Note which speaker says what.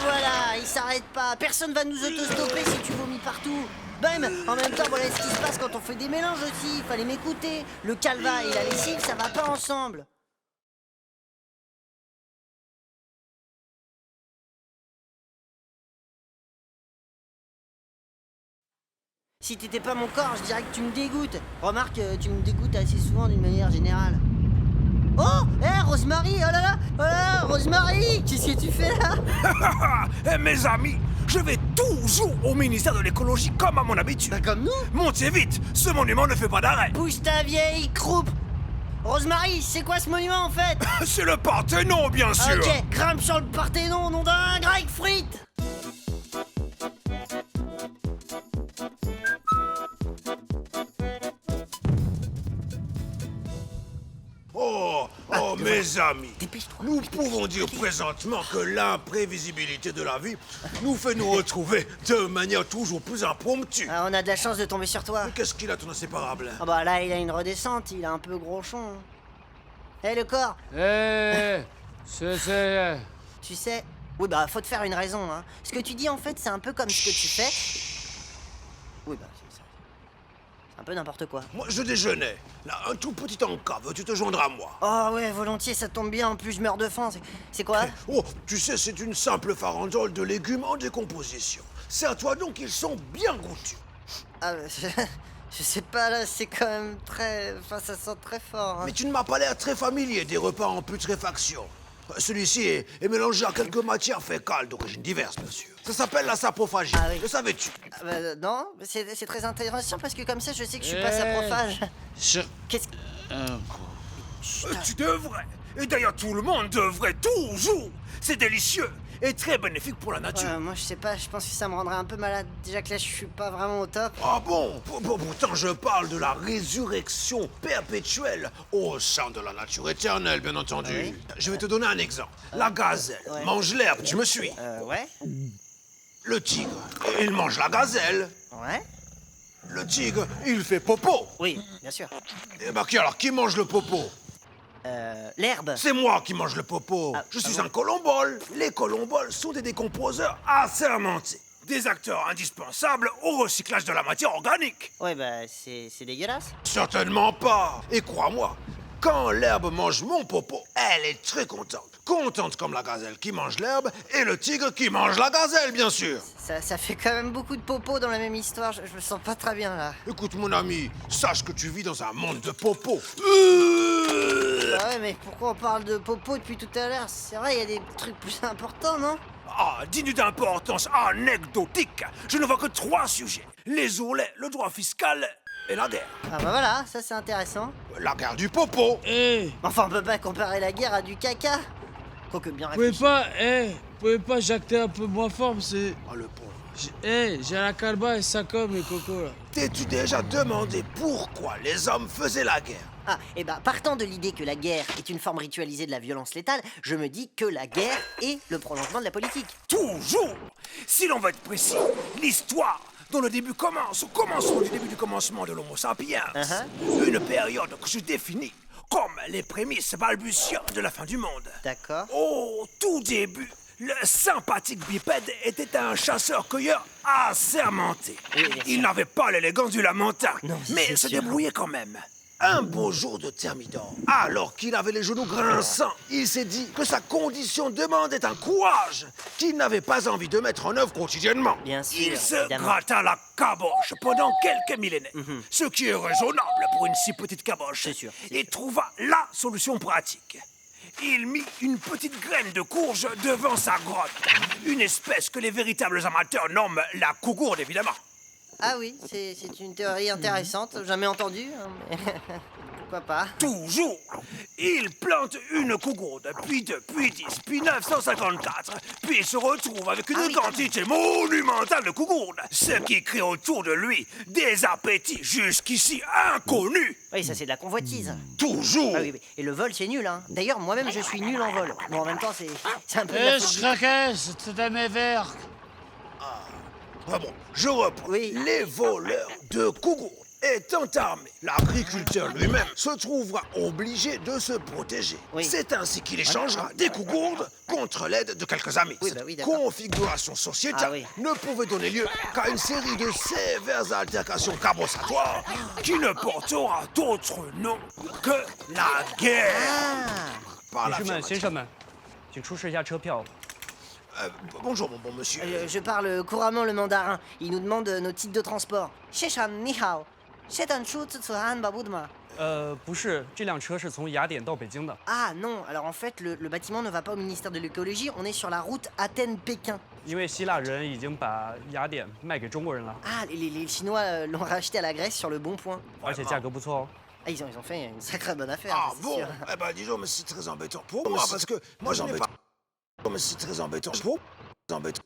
Speaker 1: voilà, il s'arrête pas. Personne va nous autostopper si tu vomis partout. Bam, en même temps, voilà ce qui se passe quand on fait des mélanges aussi. Il fallait m'écouter. Le calva et la lessive, ça va pas ensemble. Si t'étais pas mon corps, je dirais que tu me dégoûtes. Remarque, tu me dégoûtes assez souvent d'une manière générale. Oh, Rosemary, oh là là, Rosemary, qu'est-ce que tu fais là?
Speaker 2: Eh, mes amis, je vais toujours au ministère de l'écologie comme à mon habitude.
Speaker 1: Bah comme nous.
Speaker 2: Montez vite, ce monument ne fait pas d'arrêt.
Speaker 1: Bouge ta vieille croupe. Rosemary, c'est quoi ce monument en fait?
Speaker 2: C'est le Parthénon, bien sûr.
Speaker 1: Ok, grimpe sur le Parthénon, nom d'un grec frite.
Speaker 2: Oh, mes amis,
Speaker 1: Dépêche-toi.
Speaker 2: nous pouvons dire présentement que l'imprévisibilité de la vie nous fait nous retrouver de manière toujours plus impromptue.
Speaker 1: Ah, on a de la chance de tomber sur toi.
Speaker 2: Mais qu'est-ce qu'il a, ton inséparable?
Speaker 1: Ah bah là, il a une redescente, il a un peu gronchon. Eh le corps,
Speaker 3: C'est...
Speaker 1: tu sais... Oui bah faut te faire une raison, hein. Ce que tu dis en fait, c'est un peu comme ce que tu fais. Oui bah c'est un peu n'importe quoi.
Speaker 2: Moi, je déjeunais. Là, un tout petit encas, veux-tu te joindre à moi?
Speaker 1: Oh ouais, volontiers, ça tombe bien, en plus je meurs de faim. C'est quoi?
Speaker 2: Oh, tu sais, c'est une simple farandole de légumes en décomposition. C'est à toi donc qu'ils sont bien goûtus.
Speaker 1: Ah, je sais pas là, c'est quand même très... Enfin ça sent très fort, hein.
Speaker 2: Mais tu ne m'as pas l'air très familier des repas en putréfaction. Celui-ci est mélangé à quelques matières fécales d'origine diverse, bien sûr. Ça s'appelle la saprophagie.
Speaker 1: Ah oui.
Speaker 2: Le savais-tu?
Speaker 1: Ah, bah, non, c'est très intéressant parce que comme ça je sais que je suis pas saprophage. Qu'est-ce que...
Speaker 2: Tu devrais. Et d'ailleurs, tout le monde devrait toujours. C'est délicieux et très bénéfique pour la nature.
Speaker 1: Ouais, moi je sais pas, je pense que ça me rendrait un peu malade. Déjà que là je suis pas vraiment au top.
Speaker 2: Ah bon? Pourtant, je parle de la résurrection perpétuelle au sein de la nature éternelle, bien entendu.
Speaker 1: Oui.
Speaker 2: Je vais te donner un exemple. La gazelle
Speaker 1: Ouais.
Speaker 2: mange l'herbe, tu me suis?
Speaker 1: Ouais.
Speaker 2: Le tigre, il mange la gazelle.
Speaker 1: Ouais.
Speaker 2: Le tigre, il fait popo.
Speaker 1: Oui, bien sûr.
Speaker 2: Et bah qui mange le popo?
Speaker 1: L'herbe.
Speaker 2: C'est moi qui mange le popo.
Speaker 1: Ah,
Speaker 2: Je suis
Speaker 1: bon
Speaker 2: un colombole. Les colomboles sont des décomposeurs assermentés. Des acteurs indispensables au recyclage de la matière organique.
Speaker 1: Ouais, bah c'est dégueulasse.
Speaker 2: Certainement pas. Et crois-moi, quand l'herbe mange mon popo, elle est très contente. Contente comme la gazelle qui mange l'herbe et le tigre qui mange la gazelle, bien sûr.
Speaker 1: Ça fait quand même beaucoup de popo dans la même histoire. Je me sens pas très bien là.
Speaker 2: Écoute, mon ami, sache que tu vis dans un monde de popo.
Speaker 1: Bah ouais, mais pourquoi on parle de popo depuis tout à l'heure? C'est vrai, il y a des trucs plus importants, non?
Speaker 2: Ah, digne d'importance anecdotique, je ne vois que 3 sujets. Les ourlets, le droit fiscal et la guerre.
Speaker 1: Ah bah voilà, ça c'est intéressant.
Speaker 2: La guerre du popo.
Speaker 1: Enfin, on peut pas comparer la guerre à du caca. Quoique bien
Speaker 3: Vous pouvez
Speaker 1: réfléchi.
Speaker 3: pas jacter un peu moins fort, c'est...
Speaker 2: Oh, le pauvre.
Speaker 3: J'ai la calba et ça comme les cocos, là.
Speaker 2: T'es-tu déjà demandé pourquoi les hommes faisaient la guerre?
Speaker 1: Ah, et bah partant de l'idée que la guerre est une forme ritualisée de la violence létale, je me dis que la guerre est le prolongement de la politique.
Speaker 2: Toujours. Si l'on veut être précis, l'histoire dont le début commence, commençons du début du commencement de l'Homo sapiens. Une période que je définis comme les prémices balbutiantes de la fin du monde.
Speaker 1: D'accord.
Speaker 2: Au tout début, le sympathique bipède était un chasseur-cueilleur assermenté.
Speaker 1: Oui, bien sûr.
Speaker 2: Il n'avait pas l'élégance du lamentin,
Speaker 1: Non,
Speaker 2: mais
Speaker 1: c'est
Speaker 2: se
Speaker 1: sûr.
Speaker 2: débrouillait quand même. Un beau jour de Thermidor, alors qu'il avait les genoux grinçants, il s'est dit que sa condition demandait un courage qu'il n'avait pas envie de mettre en œuvre quotidiennement.
Speaker 1: Bien sûr,
Speaker 2: Il se
Speaker 1: évidemment.
Speaker 2: gratta la caboche pendant quelques millénaires, ce qui est raisonnable pour une si petite caboche,
Speaker 1: C'est sûr, c'est
Speaker 2: et trouva la solution pratique. Il mit une petite graine de courge devant sa grotte, une espèce que les véritables amateurs nomment la cougourde, évidemment.
Speaker 1: Ah oui, c'est une théorie intéressante, jamais entendue, hein, mais pourquoi pas.
Speaker 2: Toujours, il plante une cougourde, puis 2, puis 10, puis 954, puis il se retrouve avec une
Speaker 1: Ah oui,
Speaker 2: quantité monumentale de cougourdes, ce qui crée autour de lui des appétits jusqu'ici inconnus.
Speaker 1: Oui, ça c'est de la convoitise.
Speaker 2: Toujours.
Speaker 1: Ah oui, oui. Et le vol c'est nul, hein. D'ailleurs, moi-même je suis nul en vol. Bon, en même temps, c'est un peu de la faute du-
Speaker 3: Schrackes, c'est à mes verres.
Speaker 2: Ah bon, je reprends.
Speaker 1: Oui.
Speaker 2: Les voleurs de cougourdes étant armé, l'agriculteur lui-même se trouvera obligé de se protéger.
Speaker 1: Oui.
Speaker 2: C'est ainsi qu'il échangera des coups gourdes contre l'aide de quelques amis.
Speaker 1: Oui,
Speaker 2: Cette
Speaker 1: bah oui, d'accord.
Speaker 2: configuration sociétale
Speaker 1: Ah oui.
Speaker 2: ne pouvait donner lieu qu'à une série de sévères altercations cabossatoires qui ne portera d'autre nom que la guerre.
Speaker 1: Ah.
Speaker 2: Par
Speaker 4: 女士们、
Speaker 2: l'affirmative.
Speaker 4: 先生们，请出示一下车票。
Speaker 2: Bonjour, mon bon monsieur.
Speaker 1: Je parle couramment le mandarin. Il nous demande nos titres de transport. Sheshan ni hao. Shetan chu tsuhan babudma.
Speaker 4: 不是，这辆车是从雅典到北京的，
Speaker 1: Ah non, alors en fait, le bâtiment ne va pas au ministère de l'écologie, on est sur la route Athènes-Pékin.
Speaker 4: 因为希腊人已经把雅典卖给中国人了，
Speaker 1: Ah, les Chinois l'ont racheté à la Grèce sur le bon point.
Speaker 4: 而且价格不错哦。
Speaker 1: Ah, ils ont fait une sacrée bonne affaire.
Speaker 2: Ah
Speaker 1: ça, c'est
Speaker 2: bon
Speaker 1: sûr.
Speaker 2: Eh ben disons, mais c'est très embêtant pour moi, parce que moi j'en ai pas... Mais c'est très embêtant pour... Embêtant.